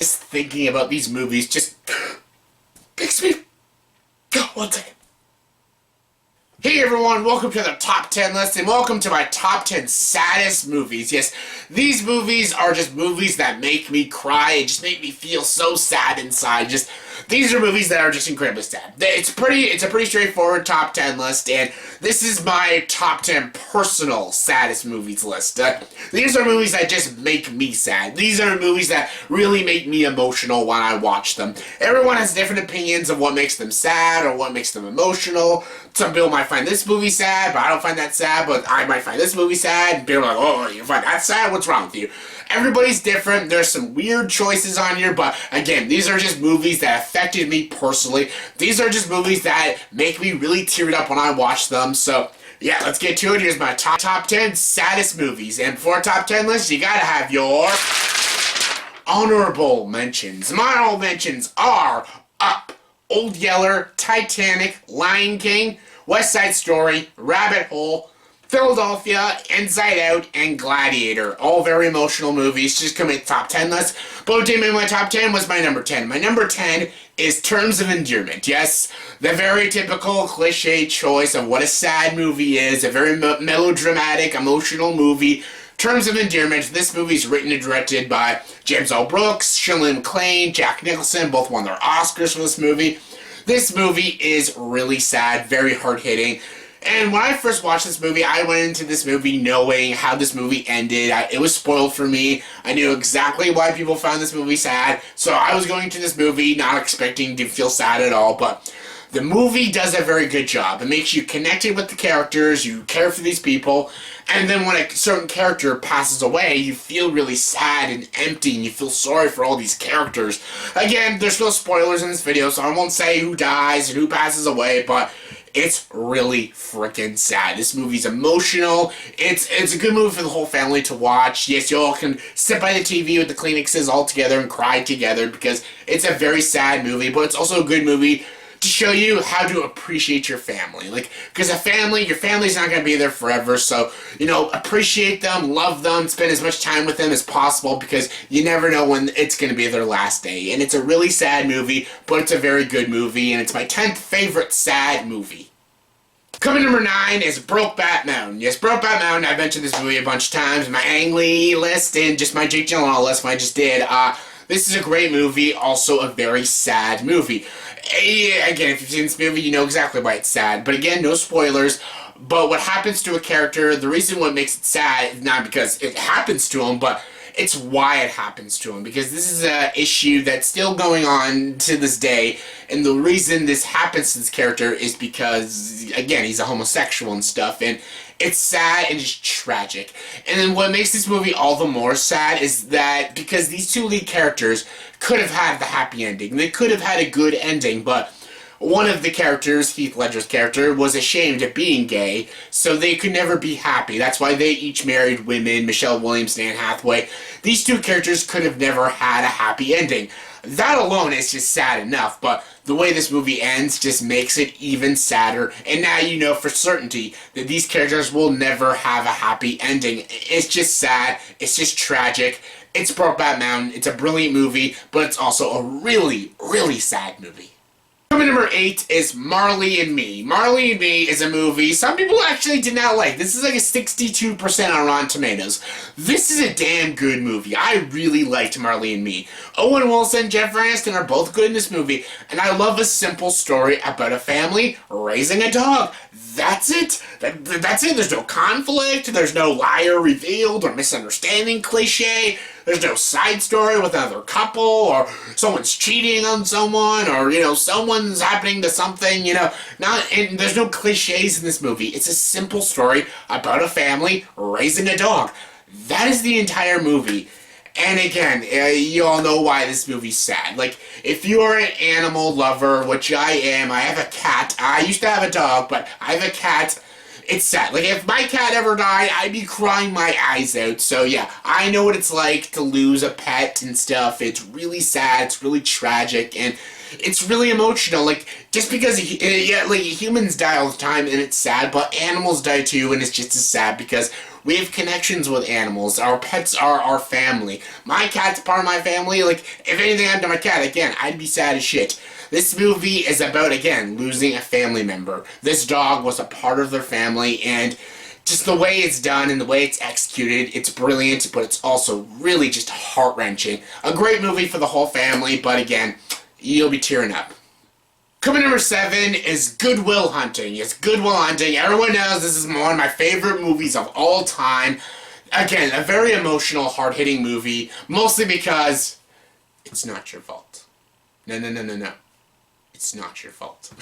Just thinking about these movies just makes me go one second. Hey everyone, welcome to the top 10 list and welcome to my top 10 saddest movies. Yes, these movies are just movies that make me cry and just make me feel so sad inside. These are movies that are just incredibly sad. It's a pretty straightforward top 10 list, and this is my top 10 personal saddest movies list. These are movies that just make me sad. These are movies that really make me emotional when I watch them. Everyone has different opinions of what makes them sad or what makes them emotional. Some people might find this movie sad, but I don't find that sad, but I might find this movie sad, and people are like, oh, you find that sad? What's wrong with you? Everybody's different. There's some weird choices on here, but again, these are just movies that affected me personally. These are just movies that make me really teared up when I watch them, so yeah, let's get to it. Here's my top 10 saddest movies, and for a top 10 list, you gotta have your honorable mentions. My honorable mentions are Up, Old Yeller, Titanic, Lion King, West Side Story, Rabbit Hole, Philadelphia, Inside Out, and Gladiator. All very emotional movies. Just come in the top 10 list. But what didn't make my top 10 was my number 10. My number 10 is Terms of Endearment. Yes, the very typical cliche choice of what a sad movie is. A very melodramatic, emotional movie. Terms of Endearment. This movie is written and directed by James L. Brooks, Shirley MacLaine, Jack Nicholson. Both won their Oscars for this movie. This movie is really sad, very hard-hitting. And when I first watched this movie, I went into this movie knowing how this movie ended. It was spoiled for me. I knew exactly why people found this movie sad. So I was going to this movie not expecting to feel sad at all. But the movie does a very good job. It makes you connected with the characters. You care for these people. And then when a certain character passes away, you feel really sad and empty. And you feel sorry for all these characters. Again, there's no spoilers in this video, so I won't say who dies and who passes away. But it's really freaking sad. This movie's emotional. It's a good movie for the whole family to watch. Yes, you all can sit by the TV with the Kleenexes all together and cry together because it's a very sad movie, but it's also a good movie to show you how to appreciate your family. Because your family's not going to be there forever, so, appreciate them, love them, spend as much time with them as possible because you never know when it's going to be their last day. And it's a really sad movie, but it's a very good movie, and it's my 10th favorite sad movie. Coming number 9 is Brokeback Mountain. Yes, Brokeback Mountain, I've mentioned this movie a bunch of times, my Ang Lee list, and just my Jake Gyllenhaal list I just did. This is a great movie, also a very sad movie. Again, if you've seen this movie, you know exactly why it's sad. But again, no spoilers. But what happens to a character, the reason what makes it sad is not because it happens to him, but it's why it happens to him. Because this is an issue that's still going on to this day. And the reason this happens to this character is because, again, he's a homosexual and stuff. And it's sad and it's tragic. And then what makes this movie all the more sad is that because these two lead characters could have had the happy ending. They could have had a good ending, but one of the characters, Heath Ledger's character, was ashamed of being gay, so they could never be happy. That's why they each married women, Michelle Williams and Anne Hathaway. These two characters could have never had a happy ending. That alone is just sad enough, but the way this movie ends just makes it even sadder, and now you know for certainty that these characters will never have a happy ending. It's just sad, it's just tragic. It's Brokeback Mountain, it's a brilliant movie, but it's also a really, really sad movie. Coming number 8 is Marley and Me. Marley and Me is a movie some people actually did not like. This is like a 62% on Rotten Tomatoes. This is a damn good movie. I really liked Marley and Me. Owen Wilson and Jennifer Aniston are both good in this movie, and I love a simple story about a family raising a dog. That's it. That's it. There's no conflict. There's no liar revealed or misunderstanding cliche. There's no side story with another couple, or someone's cheating on someone, or, someone's happening to something, and there's no cliches in this movie. It's a simple story about a family raising a dog. That is the entire movie. And again, you all know why this movie's sad. If you're an animal lover, which I am, I have a cat. I used to have a dog, but I have a cat. It's sad. If my cat ever died, I'd be crying my eyes out. So yeah, I know what it's like to lose a pet and stuff. It's really sad. It's really tragic, and it's really emotional. Just because humans die all the time and it's sad, but animals die too, and it's just as sad because We have connections with animals. Our pets are our family. My cat's part of my family. Like, if anything happened to my cat, again, I'd be sad as shit. This movie is about, again, losing a family member. This dog was a part of their family, and just the way it's done and the way it's executed, it's brilliant, but it's also really just heart-wrenching. A great movie for the whole family, but again, you'll be tearing up. Coming number 7 is Good Will Hunting. Yes, Good Will Hunting. Everyone knows this is one of my favorite movies of all time. Again, a very emotional, hard-hitting movie, mostly because it's not your fault. No. It's not your fault.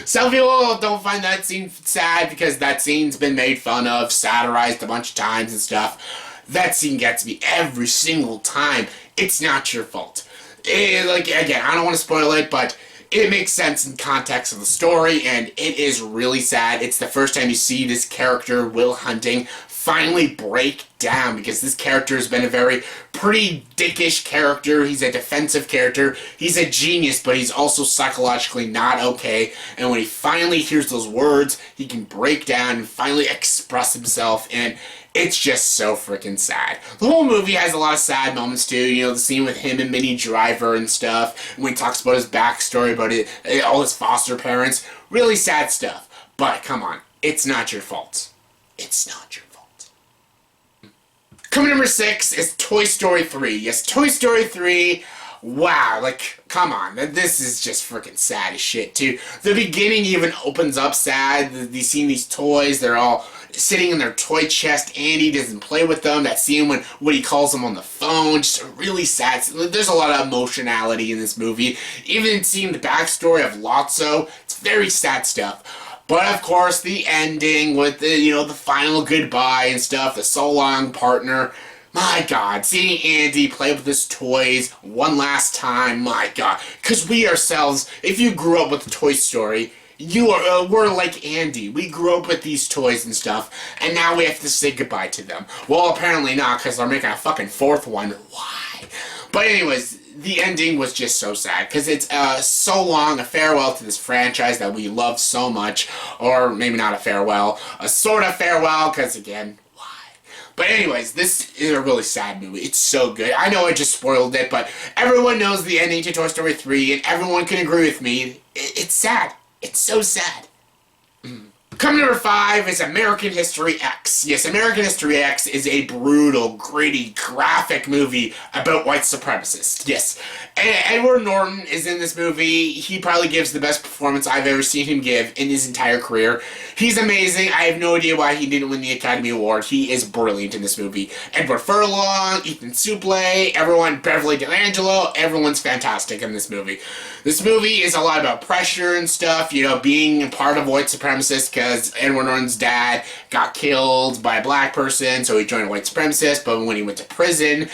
Some people don't find that scene sad because that scene's been made fun of, satirized a bunch of times and stuff. That scene gets me every single time. It's not your fault. Again, I don't want to spoil it, but it makes sense in context of the story, and it is really sad. It's the first time you see this character, Will Hunting, finally break down, because this character has been a very pretty dickish character. He's a defensive character. He's a genius, but he's also psychologically not okay. And when he finally hears those words, he can break down and finally express himself, and it's just so freaking sad. The whole movie has a lot of sad moments too. You know, the scene with him and Minnie Driver and stuff, when he talks about his backstory, about all his foster parents. Really sad stuff. But come on, it's not your fault. It's not your fault. Coming number 6 is Toy Story 3. Yes, Toy Story 3. Wow, like, come on. This is just freaking sad as shit, too. The beginning even opens up sad. You see these toys, they're all sitting in their toy chest. Andy doesn't play with them. That scene when Woody calls them on the phone, just a really sad. There's a lot of emotionality in this movie. Even seeing the backstory of Lotso, it's very sad stuff. But of course, the ending with the final goodbye and stuff, the so long partner. My God, seeing Andy play with his toys one last time, my God. Because we ourselves, if you grew up with Toy Story, we're like Andy. We grew up with these toys and stuff, and now we have to say goodbye to them. Well, apparently not, because they're making a fucking 4th one. Why? But anyways, the ending was just so sad, because it's so long, a farewell to this franchise that we love so much, or maybe not a farewell, a sort of farewell, because again, why? But anyways, this is a really sad movie. It's so good. I know I just spoiled it, but everyone knows the ending to Toy Story 3, and everyone can agree with me. It's sad. It's so sad. Coming number 5 is American History X. Yes, American History X is a brutal, gritty, graphic movie about white supremacists. Yes. Edward Norton is in this movie. He probably gives the best performance I've ever seen him give in his entire career. He's amazing. I have no idea why he didn't win the Academy Award. He is brilliant in this movie. Edward Furlong, Ethan Suplee, everyone, Beverly D'Angelo, everyone's fantastic in this movie. This movie is a lot about pressure and stuff, being part of white supremacists, because Edward Norton's dad got killed by a black person, so he joined a white supremacist, but when he went to prison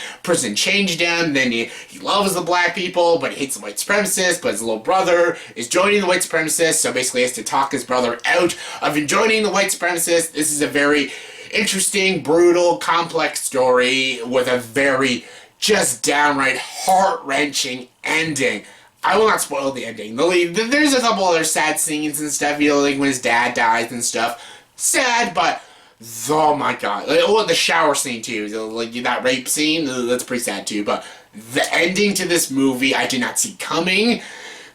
changed him. Then he loves the black people, but he hates the white supremacists, but his little brother is joining the white supremacists, so basically he has to talk his brother out of joining the white supremacists. This is a very interesting, brutal, complex story with a very just downright heart-wrenching ending. I will not spoil the ending. There's a couple other sad scenes and stuff, like when his dad dies and stuff. Sad, but oh my God. The shower scene too, like that rape scene, that's pretty sad too. But the ending to this movie, I did not see coming.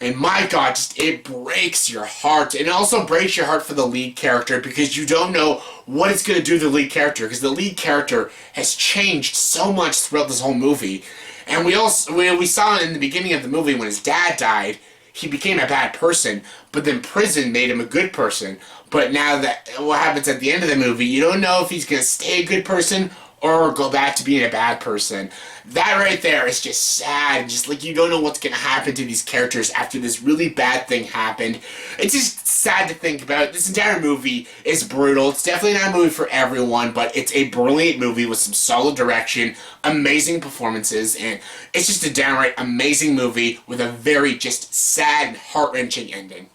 And my God, it breaks your heart. And it also breaks your heart for the lead character, because you don't know what it's going to do to the lead character, because the lead character has changed so much throughout this whole movie. And we saw in the beginning of the movie when his dad died, he became a bad person, but then prison made him a good person. But now that what happens at the end of the movie, you don't know if he's going to stay a good person or go back to being a bad person. That right there is just sad. Just like you don't know what's going to happen to these characters after this really bad thing happened. It's just sad to think about. This entire movie is brutal. It's definitely not a movie for everyone, but it's a brilliant movie with some solid direction, amazing performances, and it's just a downright amazing movie with a very just sad and heart-wrenching ending.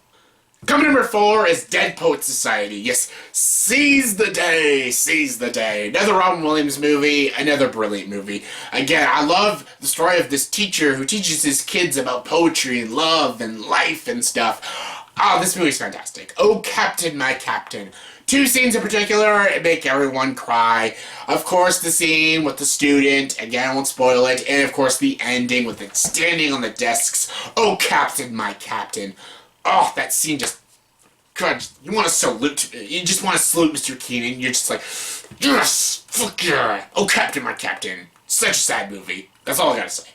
Coming number 4 is Dead Poets Society. Yes, seize the day, seize the day. Another Robin Williams movie, another brilliant movie. Again, I love the story of this teacher who teaches his kids about poetry and love and life and stuff. Oh, this movie's fantastic. Oh, Captain, my Captain. Two scenes in particular make everyone cry. Of course, the scene with the student, again, I won't spoil it, and of course the ending with it standing on the desks. Oh, Captain, my Captain. Oh, that scene just... God, you want to salute... You just want to salute Mr. Keenan. You're just like, yes! Fuck yeah! Oh, Captain, my Captain. Such a sad movie. That's all I gotta say.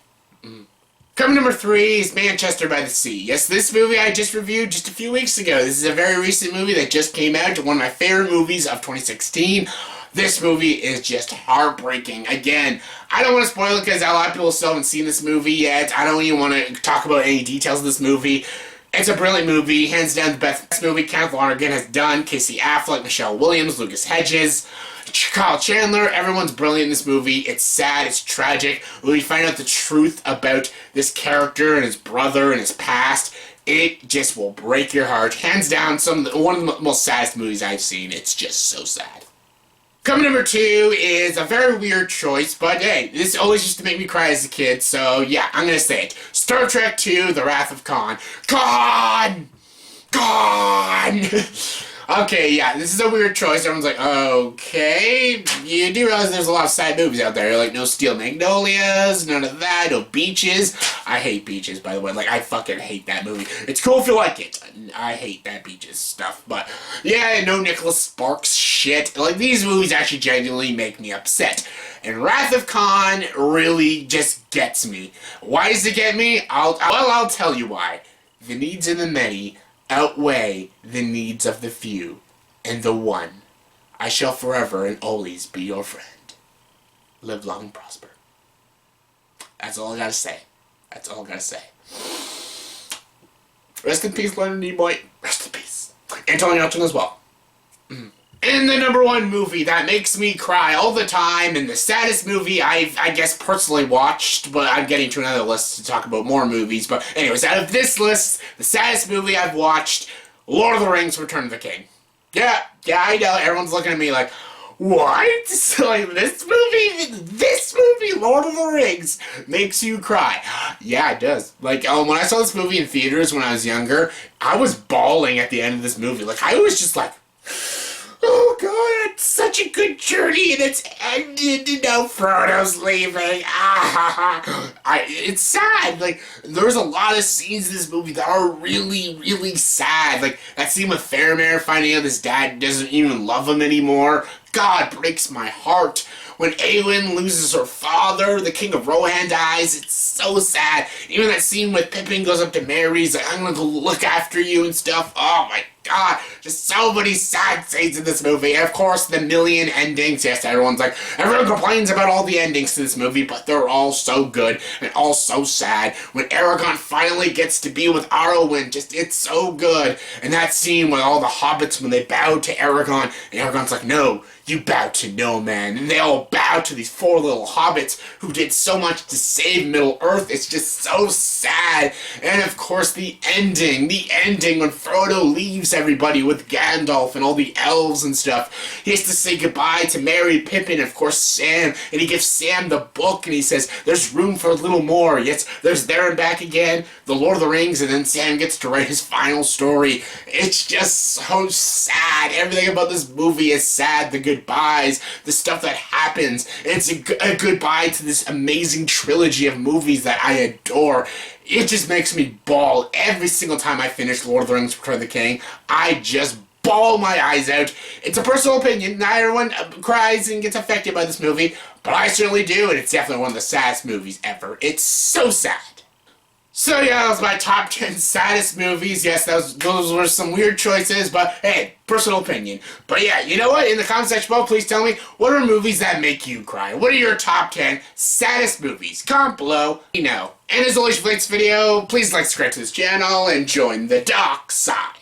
Coming number 3 is Manchester by the Sea. Yes, this movie I just reviewed just a few weeks ago. This is a very recent movie that just came out. One of my favorite movies of 2016. This movie is just heartbreaking. Again, I don't want to spoil it because a lot of people still haven't seen this movie yet. I don't even want to talk about any details of this movie. It's a brilliant movie. Hands down the best movie Kenneth Lonergan has done. Casey Affleck, Michelle Williams, Lucas Hedges, Kyle Chandler, everyone's brilliant in this movie. It's sad, it's tragic. When we find out the truth about this character and his brother and his past, it just will break your heart. Hands down, one of the most saddest movies I've seen. It's just so sad. Coming number 2 is a very weird choice, but hey, this always used to make me cry as a kid, so yeah, I'm gonna say it. Star Trek II, The Wrath of Khan. Khan! Khan! Okay, yeah, this is a weird choice. Everyone's like, okay. You do realize there's a lot of sad movies out there. Like, no Steel Magnolias, none of that, no Beaches. I hate Beaches, by the way. Like, I fucking hate that movie. It's cool if you like it. I hate that Beaches stuff. But, yeah, no Nicholas Sparks shit. Like, these movies actually genuinely make me upset. And Wrath of Khan really just gets me. Why does it get me? I'll tell you why. The needs of the many outweigh the needs of the few, and the one. I shall forever and always be your friend. Live long and prosper. That's all I gotta say. That's all I gotta say. Rest in peace, Leonard Nimoy. Rest in peace. And Tony Hutton as well. And the number 1 movie that makes me cry all the time, and the saddest movie I guess personally watched, but I'm getting to another list to talk about more movies. But anyways, out of this list, the saddest movie I've watched, Lord of the Rings, Return of the King. Yeah, I know, everyone's looking at me like, what? So, like, this movie, Lord of the Rings, makes you cry. Yeah, it does. Like, when I saw this movie in theaters when I was younger, I was bawling at the end of this movie. Like, I was just like, oh god, it's such a good journey and it's ended, you know, Frodo's leaving. It's sad. Like, there's a lot of scenes in this movie that are really, really sad. Like, that scene with Faramir finding out his dad doesn't even love him anymore. God, breaks my heart. When Eowyn loses her father, the King of Rohan dies, it's so sad. Even that scene with Pippin goes up to Merry, he's like, I'm gonna go look after you and stuff. Oh my god, just so many sad scenes in this movie. And of course, the million endings. Yes, everyone complains about all the endings to this movie, but they're all so good and all so sad. When Aragorn finally gets to be with Arwen, it's so good. And that scene with all the hobbits when they bow to Aragorn, and Aragorn's like, no, you bow to no man. And they all bow to these 4 little hobbits who did so much to save Middle-earth. It's just so sad. And of course, the ending when Frodo leaves everybody with Gandalf and all the elves and stuff. He has to say goodbye to Merry, Pippin, of course Sam, and he gives Sam the book and he says, there's room for a little more. Yes, there's There and Back Again, The Lord of the Rings, and then Sam gets to write his final story. It's just so sad. Everything about this movie is sad. The goodbyes, the stuff that happens. It's a goodbye to this amazing trilogy of movies that I adore. It just makes me bawl every single time I finish Lord of the Rings Return of the King. I just bawl my eyes out. It's a personal opinion. Not everyone cries and gets affected by this movie, but I certainly do, and it's definitely one of the saddest movies ever. It's so sad. So yeah, that was my top 10 saddest movies. Yes, those were some weird choices, but hey, personal opinion. But yeah, you know what? In the comment section below, please tell me, what are movies that make you cry? What are your top 10 saddest movies? Comment below, you know. And as always, if you like this video, please like, subscribe to this channel, and join the dark side.